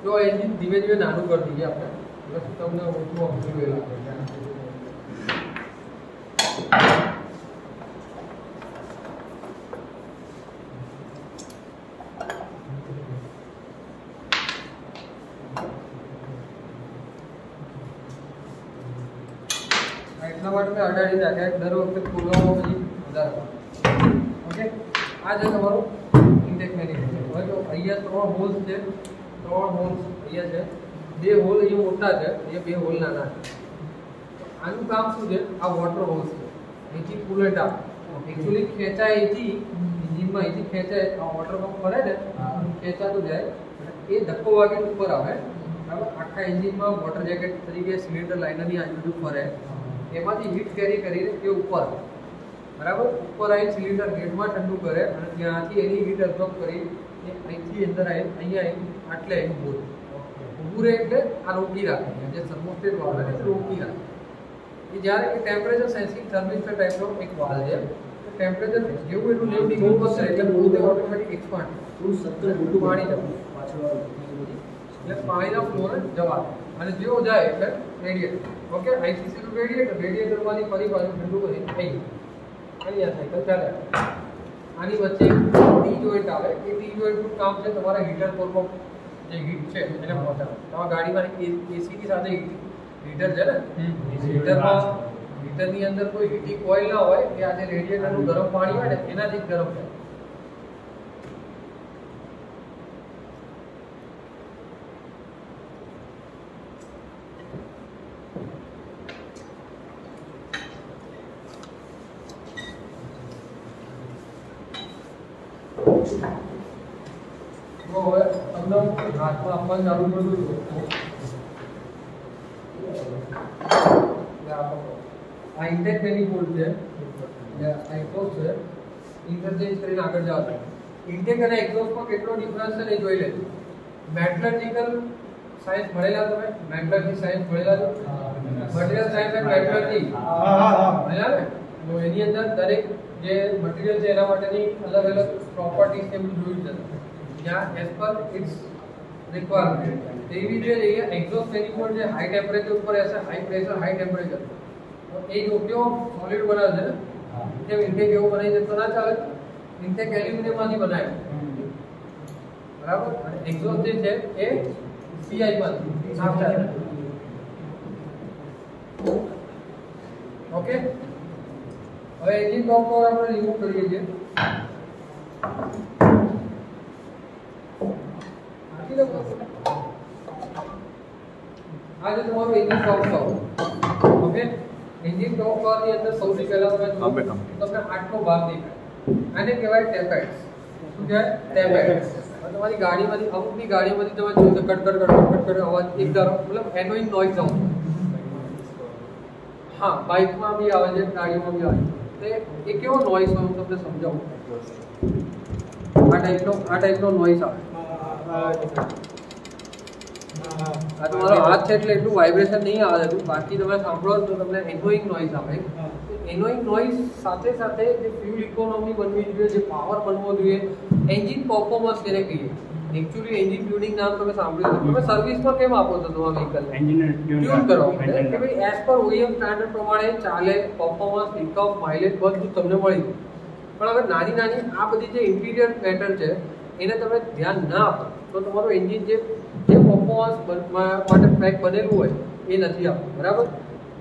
જો એન્જિન ધીમે ધીમે નાનું કરી દઈએ આપણે બસ તમને ઓછું સમજી ગયેલા એટલા માટે મેં અડાડી નાખ્યા દર વખતે ખોલવામાં પછી વધારે ઓકે આ છે તમારું ઇન્ટેક મેનિફેસ્ટો હવે જો અહીંયા 3 હોલ્સ છે 3 હોલ્સ અહીંયા છે 2 હોલ અહીંયા મોટા છે અહીંયા 2 હોલ નાના છે આનું કામ શું છે આ વોટર હોલ્સ છે અહીંથી કુલેટ આવે એકચ્યુઅલી ખેંચાય અહીંથી એન્જિનમાં અહીંથી ખેંચાય આ વોટર પંપ ફરે ને ખેંચાતું જાય એ ધક્કો વાગીને ઉપર આવે બરાબર આખા એન્જિનમાં વોટર જેકેટ તરીકે સિલિન્ડર લાઇનરની આજુબાજુ ફરે એમાંથી હીટ કેરી કરીને એ ઉપર બરાબર ઉપર આવી સિલિન્ડર હેડમાં ઠંડુ કરે અને ત્યાંથી એની હીટ એબ્ઝોર્બ કરી અહીંથી અંદર આવી અહીંયા આટલે ઊભું રહે એટલે આ રોકી રાખે જે થર્મોસ્ટેટ વાલ્વ છે એ રોકી રાખે એ જ્યારે એ ટેમ્પરેચર સેન્સિંગ થર્મિસ્ટર ટાઈપનો એક વાલ્વ છે ટેમ્પરેચર જેવું એટલું 90 ડિગ્રી ઉપર છે એટલે પોતે ઓટોમેટિક એક્સપાન્ડ પાણી જવું એટલે પાણીના ફ્લોને જવા અને જેવો જાય એટલે રેડિએટર ઓકે આઈસીસી નું રેડિએટરમાંથી ફરી પાછું ઠંડુ કરી અહીંયા સાયકલ ચાલે આની વચ્ચે ટી જોઈન્ટ આવે એ ટી જોઈન્ટનું કામ છે તમારા હીટર કોરમાં જે હીટ છે એને પહોંચાડે તમારા ગાડીમાં એસી ની સાથે હીટર છે ને હીટરની અંદર કોઈ હીટિંગ ઓઇલ ના હોય કે આજે રેડિએટરનું ગરમ પાણી હોય ને એનાથી જ ગરમ થાય હવે તમને હાથમાં આપવાનું ચાલુ કરી દઉં આ ઇન્ટેક મેનિફોલ્ડ છે આ એક્ઝોસ્ટ છે ઇન્ટરચેન્જ કરીને આગળ જાવ ઇન્ટેક અને એક્ઝોસ્ટમાં કેટલો ડિફરન્સ છે એ જોઈ લેજો મેટલર્જિકલ સાયન્સ ભણેલા તમે મેટલર્જી સાયન્સ ભણેલા છો મટીરીયલ સાયન્સ એન્ડ મેટલર્જી ભણેલા ને તો એની અંદર દરેક જે મટીરીયલ છે એના માટેની અલગ અલગ પ્રોપર્ટીઝ ને બધું જોયું છે જ્યાં એઝ પર ઇટ્સ રિક્વાયરમેન્ટ તેવી રીતે અહીંયા એક્ઝોસ્ટ મેનિફોલ્ડ જે હાઈ ટેમ્પરેચર ઉપર હશે હાઈ પ્રેશર હાઈ ટેમ્પરેચર તો એ જો કેવો સોલિડ બનાવે છે ને જેમ ઇન્ટેક એવું બનાવી દે તો ના ચાલે ઇન્ટેક એલ્યુમિનિયમ માંથી બનાવે બરાબર અને એક્ઝોસ્ટ જે છે એ સીઆઈ માંથી સાફ ચાલે ઓકે હવે એન્જિન ટોપ પાવર આપણે રિમૂવ કરીએ છીએ આજે તમારું એન્જિન ટોપ પાવર ઓકે એન્જિન ટોપ પાવર ની અંદર સૌથી પહેલા તમને આટલો ભાગ દેખાય આને કહેવાય ટેપેટ્સ શું કહેવાય ટેપેટ્સ તમારી ગાડીમાંથી અમુકની ગાડીમાંથી તમે જોયું તો કટ અવાજ એક ધારો મતલબ એનોઇંગ નોઇઝ આવતો હા બાઇકમાં બી આવે છે ગાડીમાં બી આવે છે એ કેવો નોઇઝ હોય હું તમને સમજાવું આ ટાઈપનો નોઇઝ આવે આ તમારો હાથ છે એટલે એટલું વાઇબ્રેશન નહીં આવે છે બાકી તમે સાંભળો તો તમને એનોઇંગ નોઇઝ આવે એનોઇંગ નોઇઝ સાથે સાથે જે ફ્યુલ ઇકોનોમી બનવી જોઈએ જે પાવર બનવો જોઈએ એન્જિન પરફોર્મન્સ જેને કહીએ એકચ્યુઅલી એન્જિન ટ્યુનિંગ નામ તમે સાંભળ્યું તમે સર્વિસમાં કેમ આપો છો તમારા વ્હીકલ એન્જિન ટ્યુન કરવા માટે કે ભાઈ એઝ પર ઓઈએમ સ્ટાન્ડર્ડ પ્રમાણે ચાલે પરફોર્મન્સ ઇન્કમ માઇલેજ બધું તમને મળી પણ હવે નાની આ બધી જે ઇન્ટિરિયર મેટર છે એને તમે ધ્યાન ના આપો તો તમારું એન્જિન જે પરફોર્મન્સ માટે પેક બનેલું હોય એ નથી આપતું બરાબર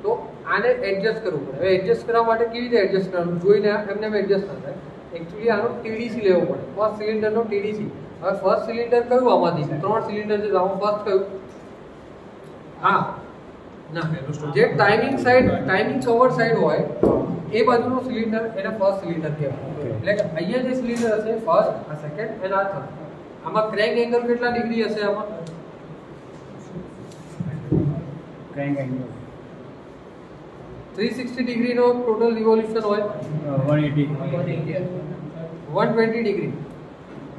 તો આને એડજસ્ટ કરવું પડે હવે એડજસ્ટ કરવા માટે કેવી રીતે એડજસ્ટ કરવાનું જોઈને એમને એડજસ્ટ ના થાય એકચ્યુઅલી આનો ટીડીસી લેવો પડે ફર્સ્ટ સિલિન્ડરનો ટીડીસી હવે ફર્સ્ટ સિલિન્ડર કયું આમાંથી 3 સિલિન્ડર છે આમાં ફર્સ્ટ કયું હા ના જે ટાઈમિંગ કવર સાઈડ હોય એ બાજુનો સિલિન્ડર એને ફર્સ્ટ સિલિન્ડર કહેવાય એટલે કે અહીંયા જે સિલિન્ડર હશે ફર્સ્ટ આ સેકન્ડ અને આ થર્ડ આમાં ક્રેન્ક એંગલ કેટલા ડિગ્રી હશે આમાં ક્રેન્ક એંગલ 360 ડિગ્રી નો ટોટલ રિવોલ્યુશન હોય 120 ડિગ્રી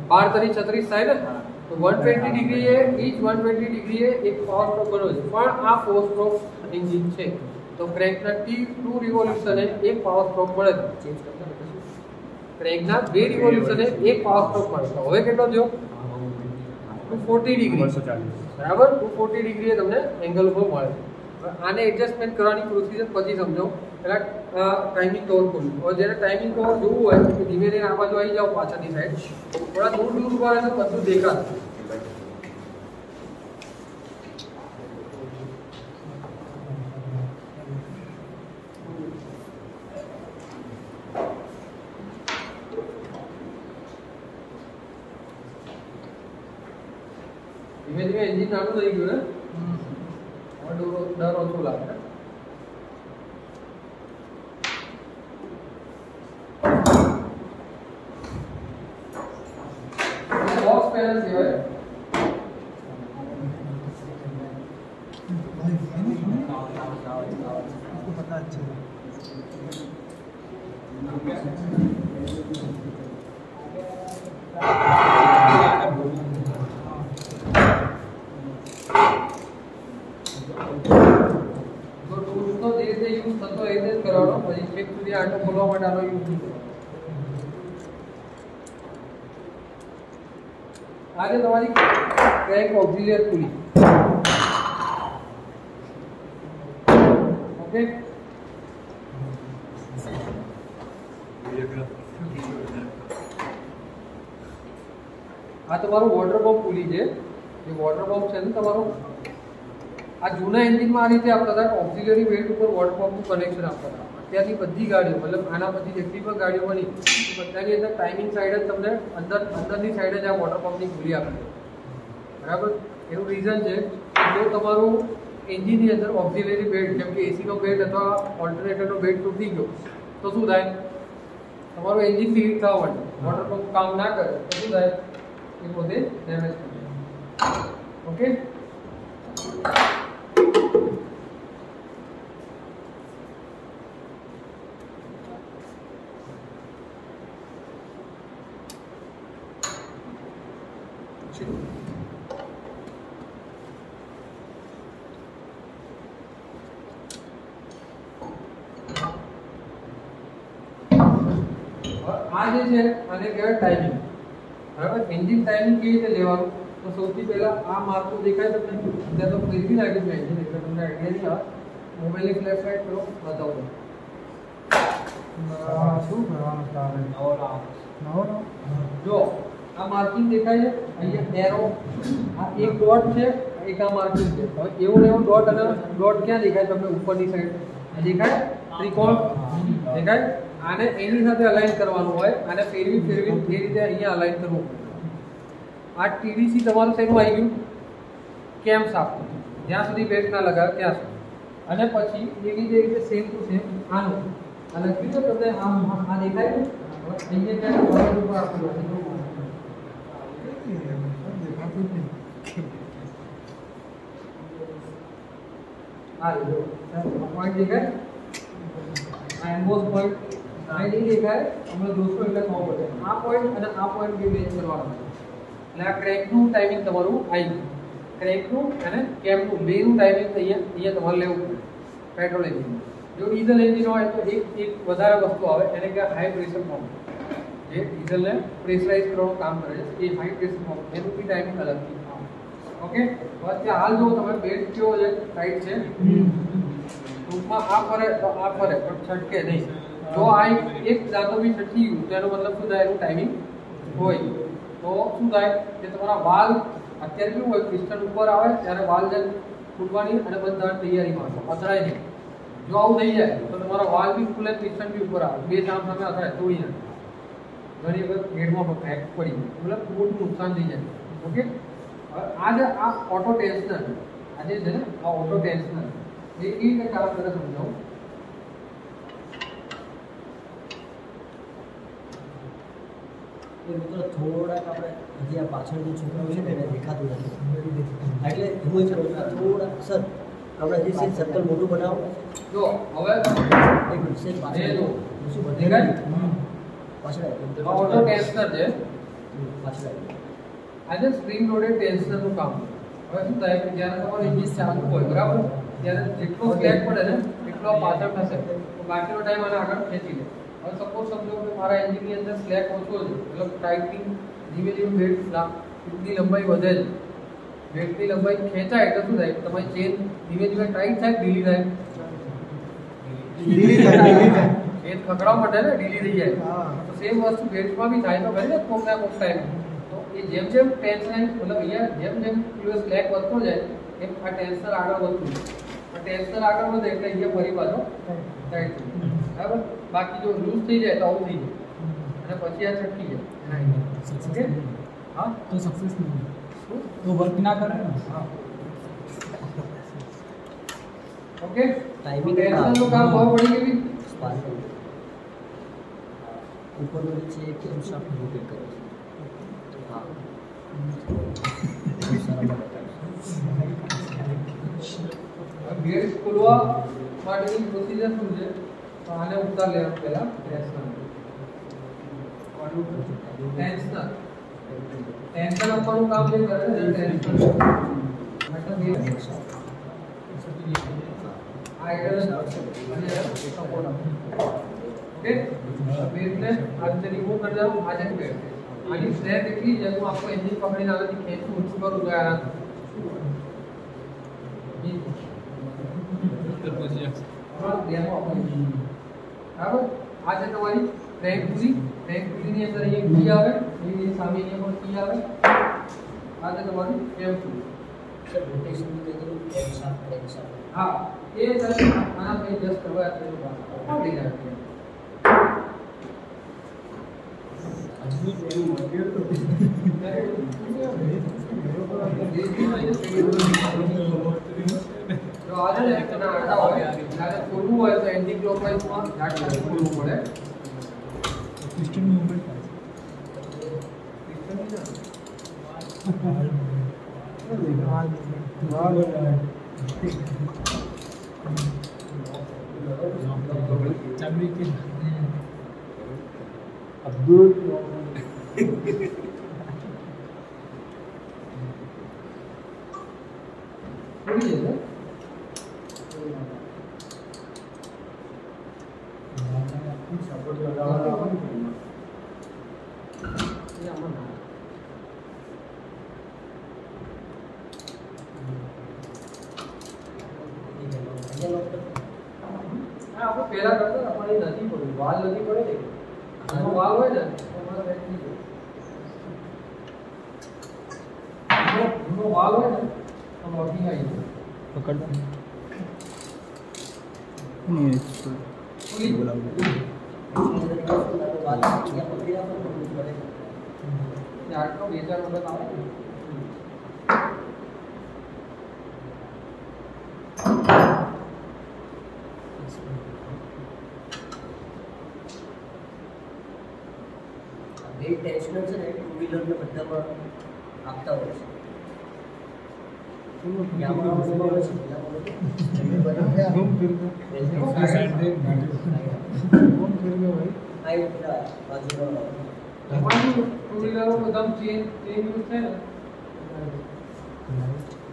12 તરી 36 થાય ને તો 120 ડિગ્રી એ ઈચ 120 ડિગ્રી એ એક પાવર સ્ટ્રોક બનો છે પણ આ 4 સ્ટ્રોક એન્જિન છે તો ક્રેન્કના T2 રિવોલ્યુશન એ એક પાવર સ્ટ્રોક મળે છે ક્રેન્કના 2 રિવોલ્યુશન એ એક પાવર સ્ટ્રોક મળે છે હવે કેટલો થયો 2 240 ડિગ્રી 240 બરાબર 240 ડિગ્રીએ તમને એંગલ ઉપર મળે છે. આને એડજસ્ટમેન્ટ કરવાની પ્રોસિજર પછી સમજાવું. પહેલા ટાઈમિંગ કવર ખોલું. હવે જ્યારે ટાઈમિંગ કવર જોવું હોય તો ધીમે ધીમે આ બાજુ આવી જાઓ પાછળની સાઈડ. થોડા દૂર દૂર ઉભા રહેશો બધું દેખાશે. ધીમે ધીમે એન્જિન નાનું થઈ ગયું ને હવે ડર ઓછો લાગે. બોક્સ પેનલ કહેવાય. पता अच्छा તો ટૂલ્સ તો જે રીતે યુઝ થતો એ રીતે જ કરવાનો. પછી છેક સુધી આટો ખોલવા માટે આનો યુઝ નહીં કરવાનો. આ છે તમારી ક્રેન્ક ઓક્સિલિયર પુલી. ઓકે, આ તમારું વોટર પંપ પુલી છે. જે વોટર પંપ છે ને તમારું આ જૂના એન્જિનમાં આ રીતે આપતા હતા. ઓક્સિલરી બેલ્ટ ઉપર વોટર પંપનું કનેક્શન આપતા હતા. અત્યારની બધી ગાડીઓ મતલબ આના પછી જેટલી પણ ગાડીઓ બની બધાની અંદર ટાઈમિંગ સાઈડ જ તમને અંદરની સાઈડ જ આ વોટર પંપની ખુલી આપે છે. બરાબર, એનું રીઝન છે જો તમારું એન્જિનની અંદર ઓક્સિલરી બેલ્ટ જેમ કે એસીનો બેલ્ટ અથવા ઓલ્ટરનેટરનો બેલ્ટ તૂટી ગયો તો શું થાય? તમારું એન્જિન ડીટ થવા માંડે. વોટર પંપ કામ ના કરે તો શું થાય? એ પોતે ડેમેજ થઈ જાય. ઓકે, આ જે છે આને કહેવાય ટાઈમિંગ. બરાબર, એન્જિન ટાઈમિંગ કેવી રીતે લેવાનું? તો સૌથી પહેલા આ માર્કું દેખાય તમને. અત્યારે તો ફેરવી નાખ્યું છે એન્જિન એટલે તમને આઈડિયા નહીં આવે. મોબાઈલની ફ્લેશ લાઇટ કરો બતાવો. શું કરવાનું તારે નવો જો આ માર્કિંગ દેખાય છે અહીંયા એરો. આ એક ડોટ છે, એક આ માર્કિંગ છે. હવે એવું ને એવું ડોટ અને ડોટ ક્યાં દેખાય તમને? ઉપરની સાઈડ દેખાય ત્રિકોણ દેખાય. આને એની સાથે અલાઈન કરવાનું હોય. આને ફેરવી ફેરવી એ રીતે અહીંયા અલાઈન કરવું. આ ટીડીસી તમારું શેનું આવી ગયું? કેમ સાફ જ્યાં સુધી બેલ્ટ ના લગાવે ત્યાં સુધી. અને પછી એવી જ રીતે સેમ ટુ સેમ આનું આ લખ્યું છે તમને. આ દેખાય છે અહીંયા ક્યાંક બરાબર ઉપર આપેલું છે. આ જો પોઈન્ટ દેખાય. આ એમ્બોસ પોઈન્ટ આ નહીં દેખાય. અમે જોશો એટલે ખબર પડે. આ પોઈન્ટ અને આ પોઈન્ટ બે મેચ કરવાના છે. એટલે આ ક્રેન્કનું ટાઈમિંગ તમારું આવી ગયું. ક્રેન્કનું અને કેમનું બેનું ટાઈમિંગ અહીંયા તમારે લેવું પડે. પેટ્રોલ એન્જિન જો ડીઝલ એન્જિન હોય તો એક વધારે વસ્તુ આવે એને કે હાઈ પ્રેશર પંપ. જે ડીઝલને પ્રેશરાઇઝ કરવાનું કામ કરે છે એ હાઈ પ્રેશર પંપ. એનું બી ટાઈમિંગ અલગથી. ઓકે, અત્યારે હાલ જો તમે બેલ્ટ કેવો છે ટાઈટ છે. ટૂંકમાં આ ફરે તો આ ફરે પણ છટકે નહીં. જો આ એક દાંતો બી છટકી ગયું તો એનો મતલબ શું થાય? એનું ટાઈમિંગ હોય તો શું થાય કે તમારા વાલ અત્યારે કેવું હોય પિસ્ટન ઉપર આવે ત્યારે વાલ જેમ ફૂટવાની અને બંધ થવાની તૈયારીમાં અથડાય નહીં. જો આવું થઈ જાય તો તમારા વાલ બી ખુલે, પિસ્ટન બી ઉપર આવે, બે સામ સામે અથડાય તોડી નાખે. ઘણી વખત ગેડમાં ક્રેક પડી જાય મતલબ મોટું નુકસાન થઈ જાય. ઓકે, હવે આ ઓટો ટેન્શનર આ જે છે ને આ ઓટો ટેન્શનર એ કેવી રીતે કામ કરે સમજાવું. એ મિત્રો થોડાક આપણે હજી આ પાછળ જે છોકરાઓ છે ને એને દેખાતું નથી એટલે હું એ કરું છું થોડાક સર આપણે જે છે સર્કલ મોટું બનાવો. જો હવે એક વિશેષ પાછળ શું દેખાય? પાછળ આ ઓટો ટેન્શનર છે. પાછળ આજે સ્પ્રિંગ લોડેડ ટેન્શનરનું કામ. હવે શું થાય કે જ્યારે તમારું એન્જિન ચાલુ હોય બરાબર ત્યારે જેટલો સ્લેક પડે ને એટલો પાછળ થશે તો બાકીનો ટાઈમ આને આગળ ખેંચી લે. હવે સપોઝ સમજો કે મારા એન્જિનની અંદર સ્લેક ઓછો છે મતલબ ટાઈટિંગ ધીમે ધીમે બેલ્ટની લંબાઈ વધે છે બેલ્ટની લંબાઈ ખેંચાય એટલે શું થાય તમારી ચેન ધીમે ધીમે ટાઈટ થાય ઢીલી થાય ચેન ખકડાવ પડે ને ઢીલી થઈ જાય તો સેમ વસ્તુ બેલ્ટમાં બી થાય તો ખરી ને કોક ના કોક ટાઈમ તો એ જેમ જેમ ટેન્શન મતલબ અહીંયા જેમ જેમ યુએસ લેગ વધતો જાય એમ આ ટેન્શન આગળ વધતું જાય ટેન્શન આગળ વધે એટલે અહીંયા ફરી પાછો ટાઈટ થઈ બરાબર બાકી જો લૂઝ થઈ જાય તો આવું થઈ જાય અને પછી આ છટકી જાય ઓકે हाँ तो सक्सेस नहीं तो वर्क ना करे ना हाँ ओके टाइमिंग टेंशन तो काम बहुत बड़ी है भी स्पार्क ऊपर वाली છે કે શાફ્ટ રોટેટ કરે છે હા સારા બતાવે ગેર ખોલવા માટેની પ્રોસીજર શું છે તો આને ઉતાર લેવાનું પહેલા ટેન્શન ટેન્શન આપવાનું કામ જે કરે ને ટેન્શન મતલબ એ આઈડલ અને સપોર્ટ ओके बेल्टને આ રીતે રિમૂવ કરી દો આ જે બેલ્ટ આની સ્ટ્રેન્થ એટલી છે હું आपको એન્જિન પકડીને આગળથી ખેંચું ઊંચું કરું તો આ બરાબર આ છે તમારી ક્રેન્ક પુલીની અંદર એક કી આવે એની સામે અહીંયા પણ કી આવે આ છે તમારી કેમ પુલી સર રોટેશન ની અંદર એમ શાફ્ટ હા એ સર આના पे જસ્ટ કરવા છે તો પકડી રાખીએ तो आज है इतना आटा हो गया જ્યારે ખોલવું હોય તો એન્ટી ક્લોકવાઇઝ માં ઝાટકા ખોલવું પડે सिस्टम मूवमेंट अब्दुल ખોલી જશે सपोर्ट लगावा ये आમાં ના હા આપણે પહેલા કરતા આપણે નથી પડ્યું વાલ નથી પડે ને આનો વાલ હોય ને તો અમારે બેઠ નહીં પડે નો વાલ હોય ને તો લોકિંગ આવી જાય पकड़ दो नहीं ખુલી बोला આટલો બે ચાર વખત આવે ને બે ટેન્શનર છે ને ટુ વ્હીલર ને બધામાં આપતા હોય છે યામાહામાં હોય છે घूम फिर साइड दे घूम फिर गए भाई આ એક પેલા બાજુમાં તમારું ટુ વ્હીલરો બધા ચેન યુઝ થાય ને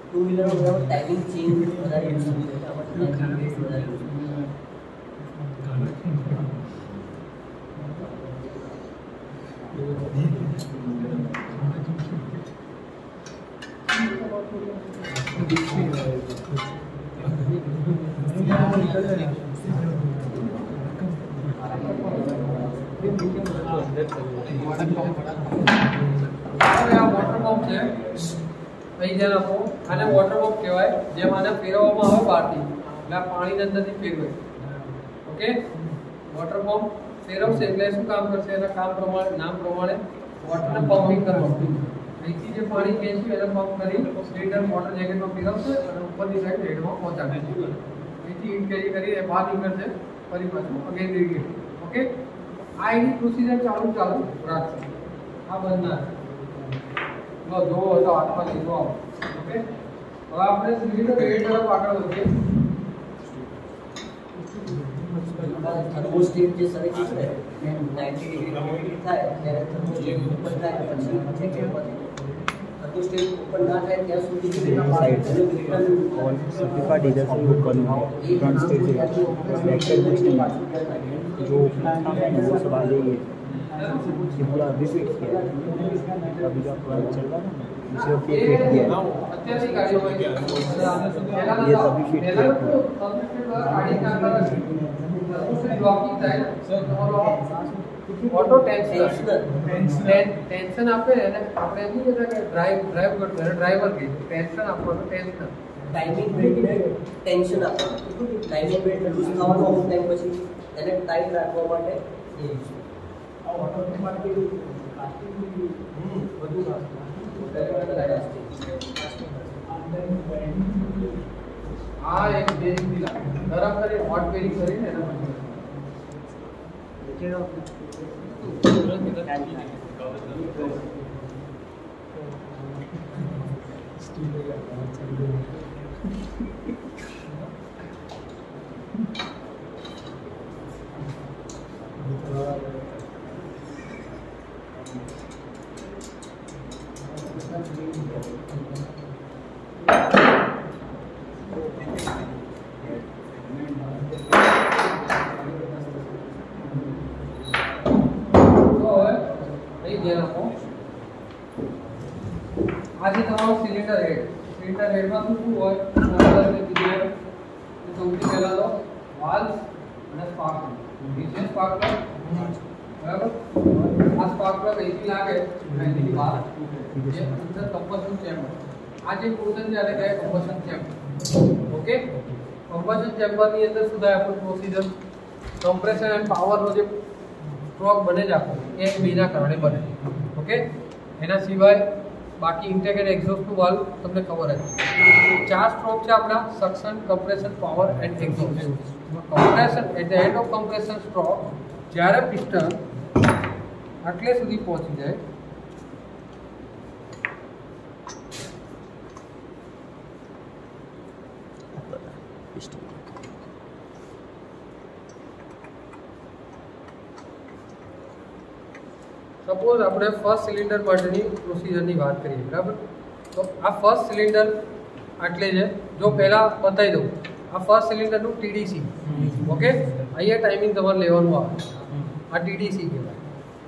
ટુ વ્હીલર બધા ટાઈમિંગ ચેન્જ વધારે યુઝ થઈ જાય આમાં ટાઈમિંગ વધારે યુઝ હવે આ વોટર પંપ છે અહીં ધ્યાન આપો આને વોટર પંપ કહેવાય જેમ આને ફેરવવામાં આવે બહારથી એટલે આ પાણીની અંદરથી ફેરવે ઓકે વોટર પંપ ફેરવશે એટલે શું કામ કરશે એના કામ પ્રમાણે નામ પ્રમાણે વોટરને પમ્પિંગ કરવાનું અહીંથી જે પાણી ખેંચ્યું એને પંપ કરી સિલિન્ડર વોટર જેકેટમાં ફેરવશે અને ઉપરની સાઈડ હેડમાં પહોંચાડશે અહીંથી ઇન કેરી કરી બહાર નીકળશે ફરી પાછું અગેન રીગેટ ઓકે આ એની પ્રોસિજર ચાલુ રાખશે આ બંધ ના લો જો તો હાથમાં લઈ લો ઓકે હવે આપણે સિલિન્ડર રેડ તરફ આગળ વધીએ થર્મોસ્ટેટ જે સર્વિસ છે 90 ડિગ્રી રોટેટ થાય ત્યારે થર્મોસ્ટેટ ઉપર થાય પછી થર્મોસ્ટેટ ઉપર ના થાય ત્યાં સુધી साइड से और सर्टिफाइड इधर से बुक करना है फ्रंट स्टेज से बैक साइड सिस्टम जो काम है वो सवाल यही है ये पूरा रिपीट किया अभी जो पूरा चल रहा है ना इसे फिट किया है। અત્યારની ગાડીઓમાં ये सभी फिट किया है। બ્લોકિંગ થાય ને ઓટો ટેન્શન આપે અને આપણે એમ નહીં કહેતા કે ડ્રાઈવ કરતો ડ્રાઈવર કહે ટેન્શન આપવાનું ટેન્શન ટાઈમિંગ બેલ્ટને ટેન્શન આપવાનું. ટાઈમિંગ બેલ્ટ લૂઝ થવાનો અમુક ટાઈમ પછી એને ટાઈટ રાખવા માટે એ આ એક બેરિંગ દિલા ગરમ કરી હોટ બેરિંગ કરીને એના માટે આજે તમારો સિલિન્ડર હેડમાં શું હોય સૌથી પહેલા તો વાલ્વ અને સ્પાર્ક નીચે સ્પાર્ક પ્લગ બરાબર આ સ્પાર્ક પ્લગ અહીંથી લાગે અહીંથી બહાર જે અંદર કમ્બશન ચેમ્બર આ જે પોર્શન છે આને કહેવાય કમ્બશન ચેમ્બર ઓકે કમ્બશન ચેમ્બરની અંદર શું થાય આપણું પ્રોસીજર કમ્પ્રેશન એન્ડ પાવરનો જે સ્ટ્રોક બને જ આપણો એ બેના કારણે બને ઓકે એના સિવાય બાકી ઇન્ટેક એન્ડ એક્ઝોસ્ટનું વાલ્વ તમને ખબર જ ચાર સ્ટ્રોક છે આપણા suction compression power and exhaust compression at the end of compression stroke જ્યારે પિસ્ટન આટલે સુધી પહોંચી જાય સપોઝ આપણે ફર્સ્ટ સિલિન્ડર માટેની પ્રોસિજરની વાત કરીએ બરાબર તો આ ફર્સ્ટ સિલિન્ડર આટલે છે જો પહેલાં બતાવી દઉં આ ફર્સ્ટ સિલિન્ડરનું ટીડીસી ઓકે અહીંયા ટાઈમિંગ તમારે લેવાનું આવે આ ટીડીસી કહેવાય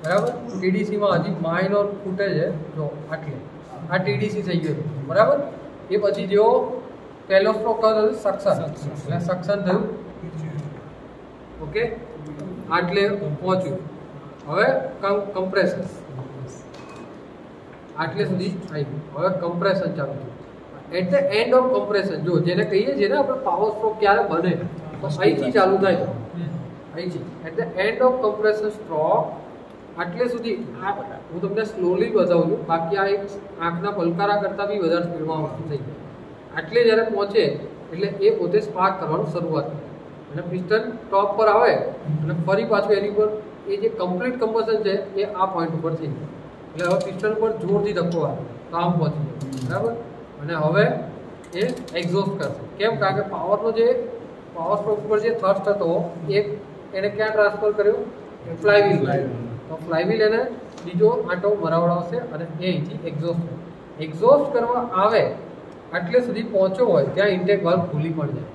બરાબર ટીડીસીમાં હજી માઇનોર ફૂટે છે જો આટલે આ ટીડીસી થઈ ગયું બરાબર એ પછી જેવો પહેલો સ્ટ્રોક થયો સક્શન એટલે સક્શન થયું ઓકે આટલે પહોંચ્યું હવે કમ્પ્રેશન આટલે સુધી આવી ગયું હવે કમ્પ્રેશન ચાલુ થયું at the end of compression જો જેને કહીએ છીએ ને આપણે પાવર સ્ટ્રોક ક્યારે બને તો અહીંથી ચાલુ થાય અહીંથી at the end of compression stroke આટલે સુધી હું તમને સ્લોલી બતાવું છું બાકી આ એક આંખના પલકારા કરતાં બી વધારે સ્પીડમાં વસ્તુ થઈ જાય આટલે જ્યારે પહોંચે એટલે એ પોતે સ્પાર્ક કરવાનું શરૂઆત કરે અને પિસ્ટન ટોપ પર આવે અને ફરી પાછું એની પર એ જે કમ્પ્લીટ કમ્બશન છે એ આ પોઈન્ટ ઉપર થઈ જાય એટલે હવે પિસ્ટન ઉપર જોરથી ધક્કો આવે તો આમ પહોંચી જાય બરાબર અને હવે એ એક્ઝોસ્ટ કરશે કેમ કારણ કે પાવરનો જે પાવર સ્ટ્રોક ઉપર જે થર્સ્ટ હતો એક એને ક્યાં ટ્રાન્સફર કર્યો ફ્લાયવ્હીલ તો ફ્લાયવ્હીલ એને બીજો આંટો મરાવડાવશે અને એ અહીંથી એક્ઝોસ્ટ કરવા આવે આટલે સુધી પહોંચ્યો હોય ત્યાં ઇન્ટેક વાલ્વ ખુલી પણ જાય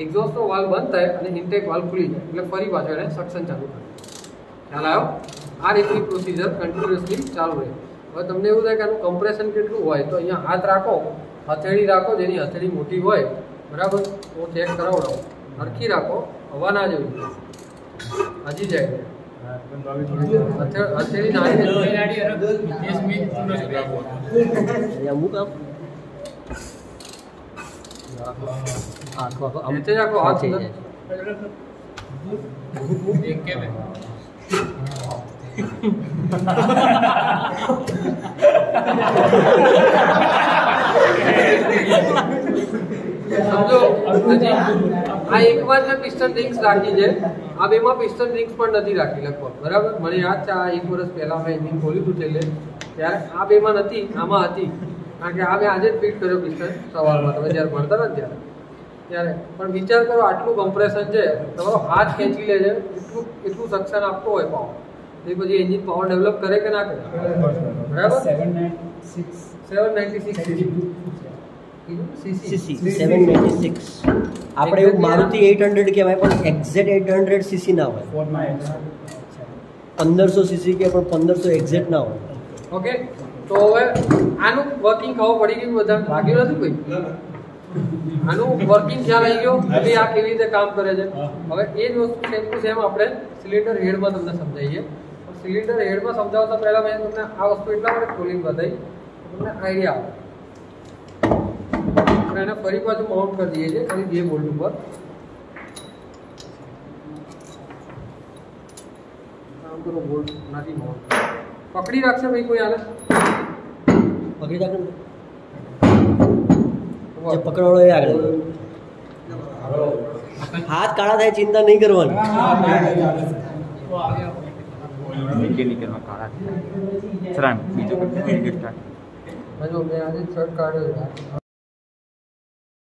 એક્ઝોસ્ટનો વાલ્વ બંધ થાય અને ઇન્ટેક વાલ્વ ખુલી જાય એટલે ફરી પાછો એને સક્શન ચાલુ કરે ખ્યાલ આવ્યો આ રીતની પ્રોસિજર કન્ટિન્યુઅસલી ચાલુ રહે હવે તમને એવું થાય કે આનું કમ્પ્રેશન કેટલું હોય તો અહીંયા હાથ રાખો હથેળી રાખો જેની હથેળી મોટી હોય બરાબર હું ચેક કરાવડાવું હરખી રાખો હવા ના જવી હજી જાય હથેળી નાની અમુક આમ નીચે રાખો હાથ થઈ જાય સમજો હજી આ એકવાર મેં પિસ્ટન રિંગ્સ રાખી છે આ બેમાં પિસ્ટન રિંગ્સ પણ નથી રાખી લગભગ બરાબર મને યાદ છે આ 1 વર્ષ પહેલા મેં એન્જિન ખોલ્યું હતું છેલ્લે ત્યારે આ બેમાં નથી આમાં હતી કારણ કે આ મેં આજે જ ફિટ કર્યો પિસ્ટન સવારમાં તમે જ્યારે ભણતા ને ત્યારે પણ વિચાર કરો આટલું કમ્પ્રેશન છે તમારો હાથ ખેંચી લે છે એટલું સક્શન આપતો હોય પાવર એ પછી એન્જિન પાવર ડેવલપ કરે કે ના કરે બરાબર 796 આપણે એવું મારુતિ 800 કહેવાય પણ એક્ઝેક્ટ 800 સીસી ના હોય 1500 સીસી કે પણ 1500 એક્ઝેક્ટ ના હોય ઓકે તો હવે આનું વર્કિંગ ખબર પડી ગયું બધા લાગ્યું નથી કોઈ આનું વર્કિંગ ખ્યાલ આવી ગયો કે આ કેવી રીતે કામ કરે છે હવે એ જ વસ્તુ સેમ ટુ સેમ આપણે સિલિન્ડર હેડમાં તમને સમજાવીએ સિલિન્ડર હેડમાં સમજાવતા પહેલા મેં તમને આ વસ્તુ એટલા માટે ખોલીને બતાવી તમને આઈડિયા આવે આપણે એને ફરી પાછું માઉન્ટ કરી દઈએ છીએ ખાલી 2 બોલ્ટ ઉપર આમ કરો બોલ્ટ નથી માઉન્ટ પકડી રાખશે ભાઈ કોઈ આને પકડી રાખો જે પકડવાળો એ આગળ હાથ કાળા થાય ચિંતા નહીં કરવાની મિકેનિકલમાં કાળા ચલાન બીજું મેં આજે શર્ટ કાઢ્યો